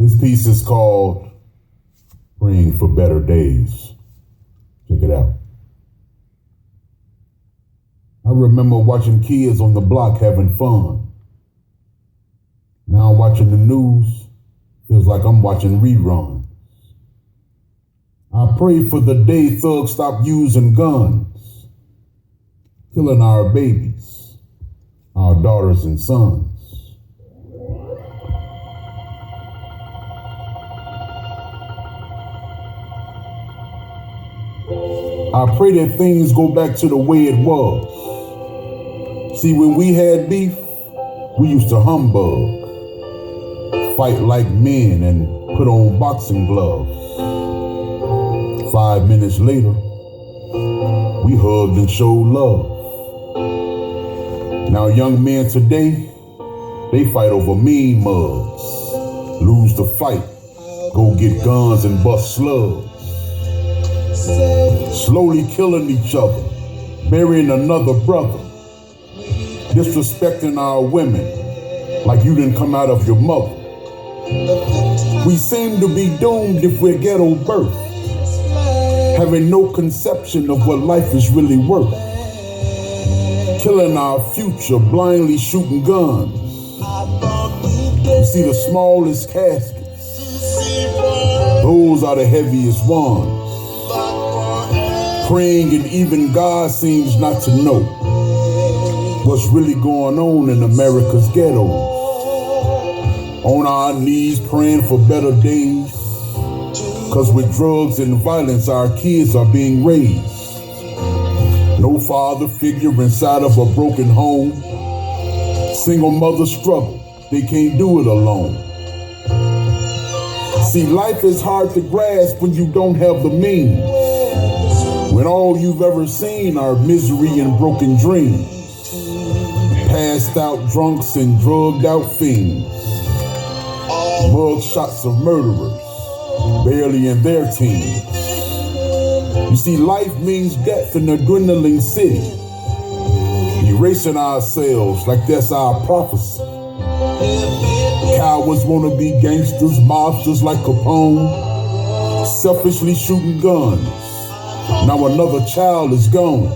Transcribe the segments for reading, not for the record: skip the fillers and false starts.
This piece is called Praying for Better Days. Check it out. I remember watching kids on the block having fun. Now watching the news feels like I'm watching reruns. I pray for the day thugs stop using guns, killing our babies, our daughters and sons. I pray that things go back to the way it was. See, when we had beef, we used to humbug, fight like men and put on boxing gloves. 5 minutes later, we hugged and showed love. Now young men today, they fight over mean mugs, lose the fight, go get guns and bust slugs. Slowly killing each other, burying another brother, disrespecting our women like you didn't come out of your mother. We seem to be doomed if we're ghetto birth, having no conception of what life is really worth. Killing our future, blindly shooting guns. You see the smallest caskets, those are the heaviest ones. Praying and even God seems not to know what's really going on in America's ghettos. On our knees praying for better days, cause with drugs and violence our kids are being raised. No father figure inside of a broken home. Single mother struggle, they can't do it alone. See, life is hard to grasp when you don't have the means, when all you've ever seen are misery and broken dreams, passed out drunks and drugged out fiends, mug shots of murderers, barely in their teens. You see, life means death in a dwindling city, erasing ourselves like that's our prophecy. Cowards wanna be gangsters, mobsters like Capone, selfishly shooting guns. Now another child is gone.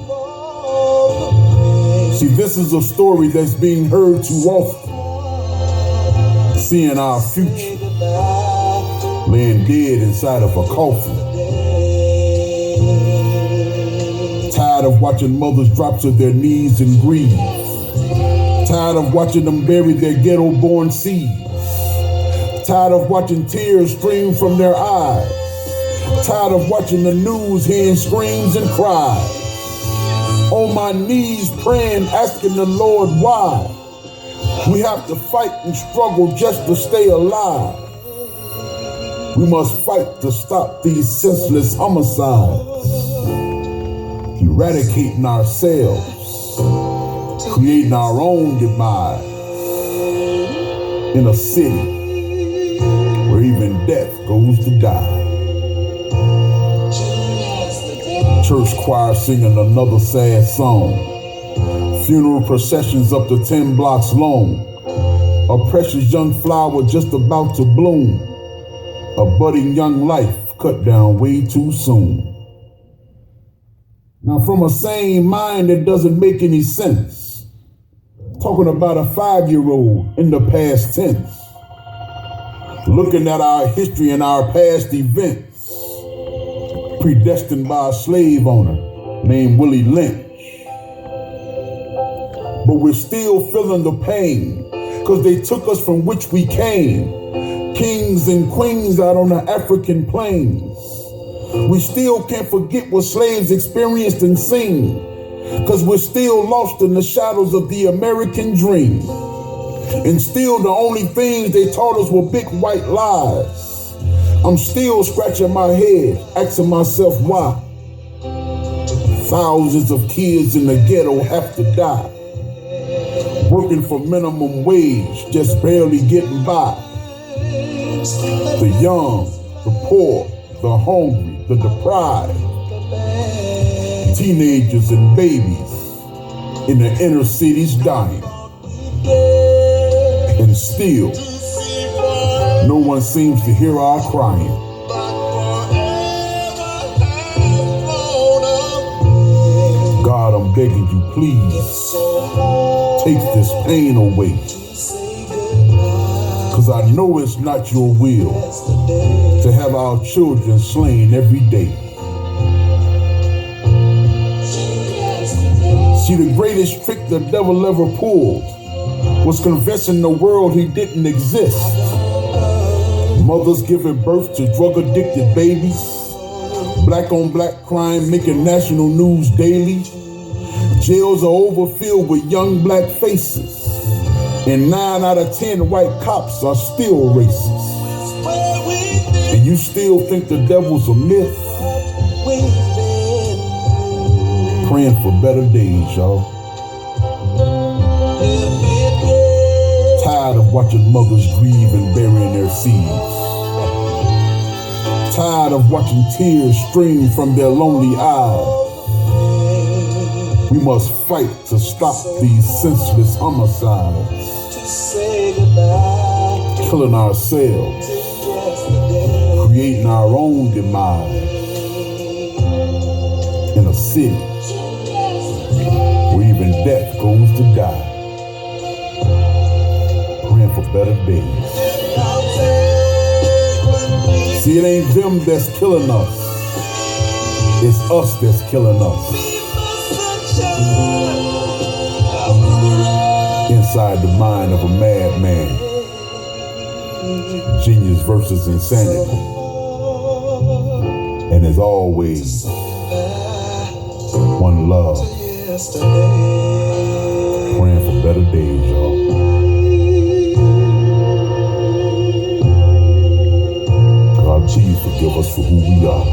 See, this is a story that's being heard too often. Seeing our future laying dead inside of a coffin. Tired of watching mothers drop to their knees in grief. Tired of watching them bury their ghetto-born seeds. Tired of watching tears stream from their eyes. Tired of watching the news, hearing screams and cries. On my knees praying, asking the Lord why. We have to fight and struggle just to stay alive. We must fight to stop these senseless homicides. Eradicating ourselves, creating our own demise in a city where even death goes to die. Church choir singing another sad song. Funeral processions up to 10 blocks long. A precious young flower just about to bloom. A budding young life cut down way too soon. Now from a sane mind, it doesn't make any sense. Talking about a 5-year-old in the past tense. Looking at our history and our past events. Predestined by a slave owner named Willie Lynch. But we're still feeling the pain, cause they took us from which we came. Kings and queens out on the African plains. We still can't forget what slaves experienced and seen, cause we're still lost in the shadows of the American dream. And still the only things they taught us were big white lies. I'm still scratching my head, asking myself why. Thousands of kids in the ghetto have to die. Working for minimum wage, just barely getting by. The young, the poor, the hungry, the deprived. Teenagers and babies in the inner cities dying. And still, no one seems to hear our crying. God, I'm begging you, please take this pain away. 'Cause I know it's not your will to have our children slain every day. See, the greatest trick the devil ever pulled was convincing the world he didn't exist. Mothers giving birth to drug-addicted babies, black-on-black crime making national news daily. Jails are overfilled with young black faces, and 9 out of 10 white cops are still racist. And you still think the devil's a myth? Praying for better days, y'all. Tired of watching mothers grieve and burying their seeds. Tired of watching tears stream from their lonely eyes. We must fight to stop these senseless homicides. Killing ourselves, creating our own demise in a city where even death goes to die. Praying for better days. See, it ain't them that's killing us. It's us that's killing us. Inside the mind of a madman. Genius versus insanity. And as always, one love. Praying for better days, y'all. God, please forgive us for who we are.